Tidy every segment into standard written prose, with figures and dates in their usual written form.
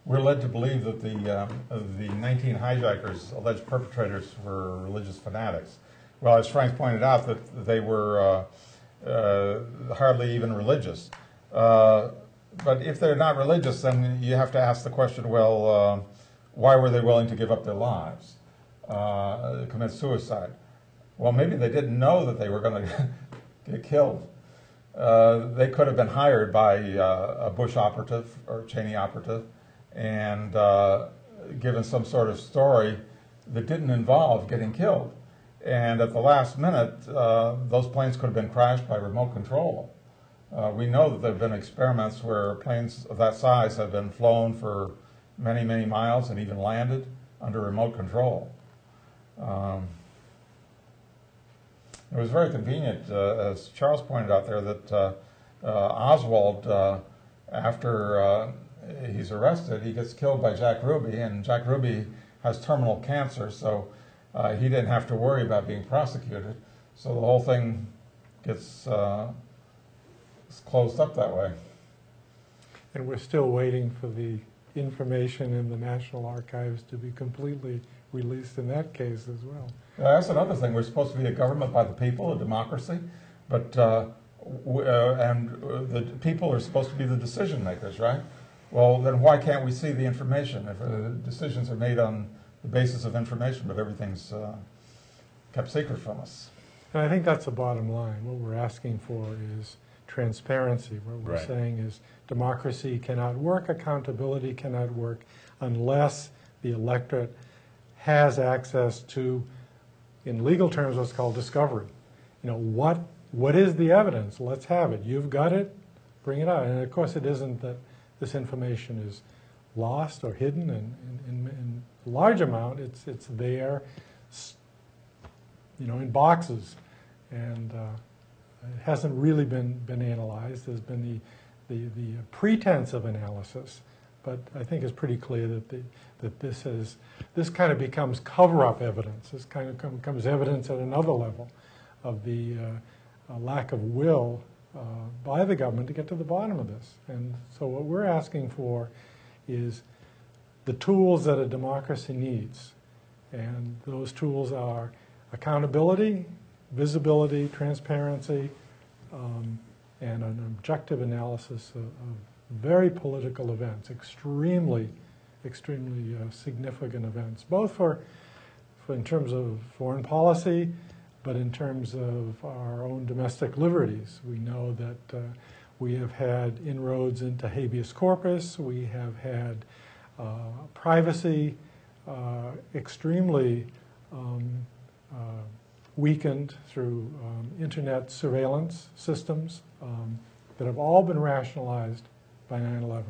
we're led to believe that the 19 hijackers, alleged perpetrators, were religious fanatics. Well, as Frank pointed out, that they were hardly even religious. But if they're not religious, then you have to ask the question, well, why were they willing to give up their lives, commit suicide? Well, maybe they didn't know that they were going to get killed. They could have been hired by a Bush operative or Cheney operative and given some sort of story that didn't involve getting killed. And at the last minute, those planes could have been crashed by remote control. We know that there have been experiments where planes of that size have been flown for many, many miles and even landed under remote control. It was very convenient, as Charles pointed out there, that Oswald, after he's arrested, he gets killed by Jack Ruby, and Jack Ruby has terminal cancer, so he didn't have to worry about being prosecuted. So the whole thing gets closed up that way. And we're still waiting for the information in the National Archives to be completely released in that case as well. That's another thing. We're supposed to be a government by the people, a democracy, but and the people are supposed to be the decision makers, right? Well, then why can't we see the information if decisions are made on the basis of information, but everything's kept secret from us? And I think that's the bottom line. What we're asking for is transparency. What we're saying is democracy cannot work, accountability cannot work unless the electorate has access to, in legal terms, what's called discovery. You know, what is the evidence? Let's have it. You've got it, bring it out. And of course it isn't that this information is lost or hidden in large amount. It's there, you know, in boxes. And it hasn't really been analyzed. There's been the pretense of analysis, but I think it's pretty clear that this kind of becomes cover-up evidence. This kind of becomes evidence at another level of the lack of will by the government to get to the bottom of this. And so what we're asking for is the tools that a democracy needs, and those tools are accountability, visibility, transparency, and an objective analysis of very political events, extremely significant events, both for in terms of foreign policy, but in terms of our own domestic liberties. We know that we have had inroads into habeas corpus. We have had privacy extremely weakened through internet surveillance systems that have all been rationalized by 9/11.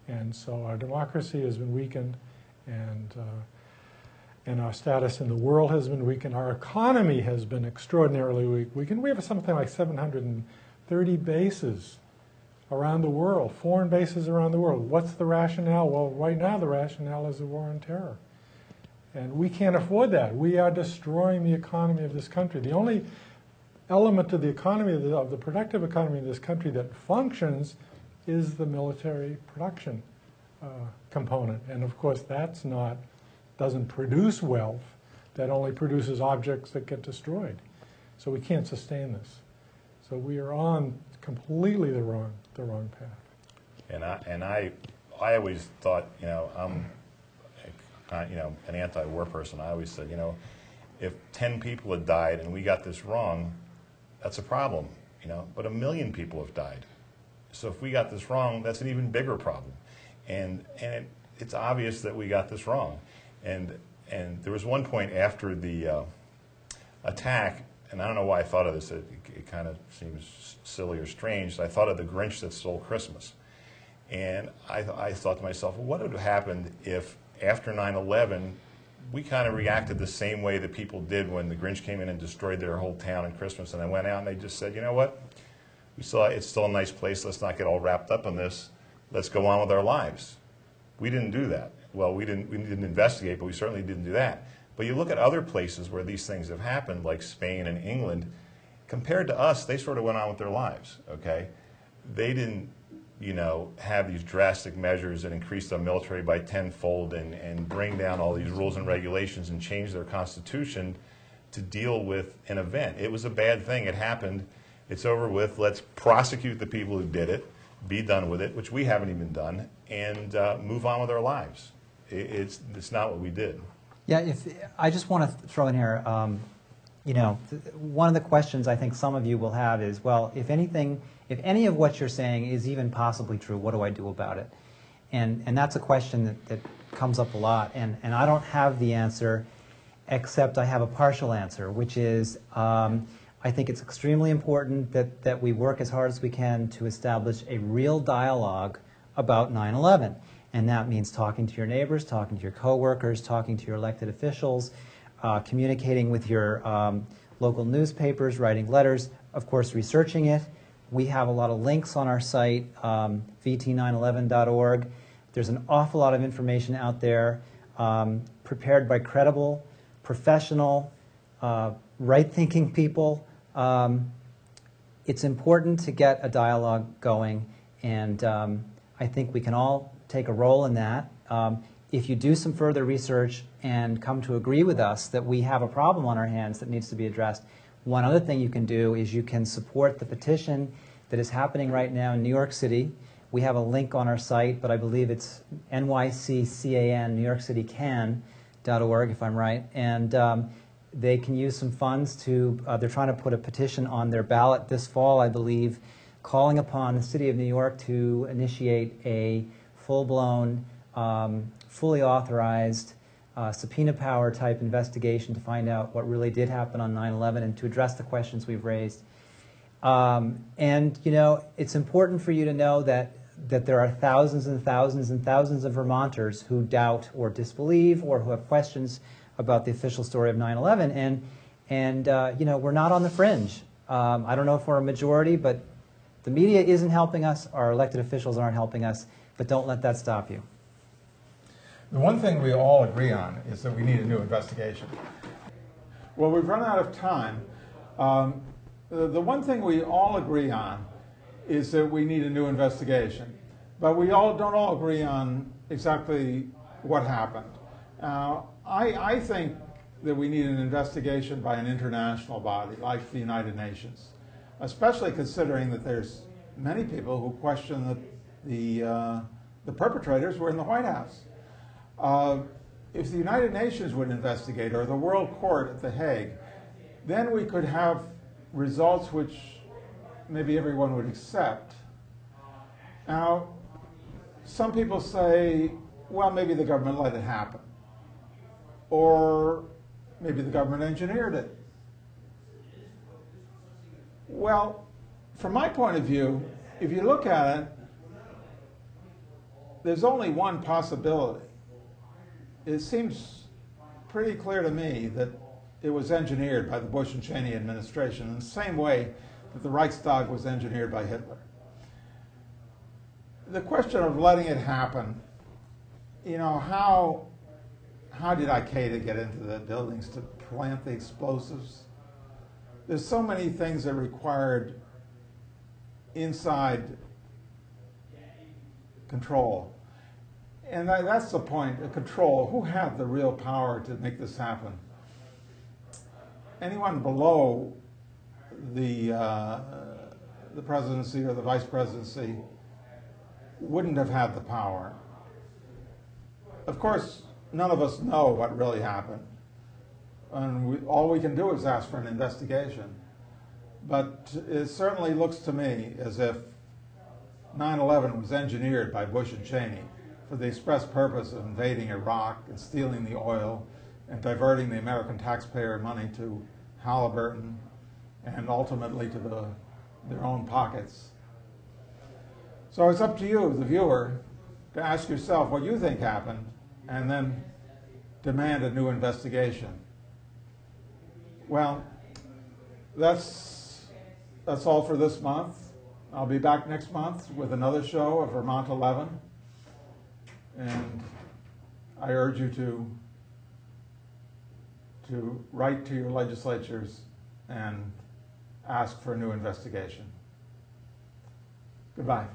And so our democracy has been weakened, and our status in the world has been weakened. Our economy has been extraordinarily weakened. We have something like 730 bases around the world, foreign bases around the world. What's the rationale? Well, right now the rationale is the war on terror. And we can't afford that. We are destroying the economy of this country. The only element of the economy, of the productive economy of this country that functions is the military production component. And of course doesn't produce wealth. That only produces objects that get destroyed. So we can't sustain this. So we are on completely the wrong path. And I always thought, you know, I'm an anti-war person. I always said, you know, if 10 people had died and we got this wrong, that's a problem, you know. But 1 million people have died. So if we got this wrong, that's an even bigger problem. And it's obvious that we got this wrong. And there was one point after the attack, and I don't know why I thought of this. It kind of seems silly or strange. I thought of the Grinch that stole Christmas. And I thought to myself, well, what would have happened if after 9/11, we kind of reacted the same way that people did when the Grinch came in and destroyed their whole town on Christmas, and they went out and they just said, you know what, it's still a nice place, let's not get all wrapped up in this, let's go on with our lives. We didn't do that. Well, we didn't investigate, but we certainly didn't do that. But you look at other places where these things have happened, like Spain and England, compared to us, they sort of went on with their lives, okay? They didn't you know, have these drastic measures that increase the military by tenfold and bring down all these rules and regulations and change their constitution to deal with an event. It was a bad thing. It happened. It's over with. Let's prosecute the people who did it, be done with it, which we haven't even done, and move on with our lives. It's not what we did. Yeah, I just want to throw in here, you know, one of the questions I think some of you will have is, well, if any of what you're saying is even possibly true, what do I do about it? And that's a question that comes up a lot, and I don't have the answer, except I have a partial answer, which is I think it's extremely important that we work as hard as we can to establish a real dialogue about 9/11. And that means talking to your neighbors, talking to your coworkers, talking to your elected officials, communicating with your local newspapers, writing letters, of course researching it. We have a lot of links on our site, vt911.org. There's an awful lot of information out there prepared by credible, professional, right-thinking people. It's important to get a dialogue going, and I think we can all take a role in that. If you do some further research and come to agree with us that we have a problem on our hands that needs to be addressed, one other thing you can do is you can support the petition that is happening right now in New York City. We have a link on our site, but I believe it's NYCCAN, NewYorkCityCan.org, if I'm right. And they can use some funds to, they're trying to put a petition on their ballot this fall, I believe, calling upon the City of New York to initiate a full-blown, fully authorized, subpoena power type investigation to find out what really did happen on 9/11 and to address the questions we've raised. And, you know, it's important for you to know that there are thousands and thousands and thousands of Vermonters who doubt or disbelieve or who have questions about the official story of 9/11. And you know, we're not on the fringe. I don't know if we're a majority, but the media isn't helping us. Our elected officials aren't helping us. But don't let that stop you. The one thing we all agree on is that we need a new investigation. Well, we've run out of time. The one thing we all agree on is that we need a new investigation. But we don't all agree on exactly what happened. I think that we need an investigation by an international body like the United Nations, especially considering that there's many people who question that the perpetrators were in the White House. If the United Nations would investigate, or the World Court at The Hague, then we could have results which maybe everyone would accept. Now, some people say, well, maybe the government let it happen. Or maybe the government engineered it. Well, from my point of view, if you look at it, there's only one possibility. It seems pretty clear to me that it was engineered by the Bush and Cheney administration in the same way that the Reichstag was engineered by Hitler. The question of letting it happen, you know, how did Al-Qaeda get into the buildings to plant the explosives? There's so many things that required inside control. And that's the point, control. Who had the real power to make this happen? Anyone below the presidency or the vice presidency wouldn't have had the power. Of course, none of us know what really happened. And all we can do is ask for an investigation. But it certainly looks to me as if 9/11 was engineered by Bush and Cheney for the express purpose of invading Iraq and stealing the oil and diverting the American taxpayer money to Halliburton and ultimately to their own pockets. So it's up to you, the viewer, to ask yourself what you think happened and then demand a new investigation. Well, that's all for this month. I'll be back next month with another show of Vermont 11. And I urge you to write to your legislatures and ask for a new investigation. Goodbye.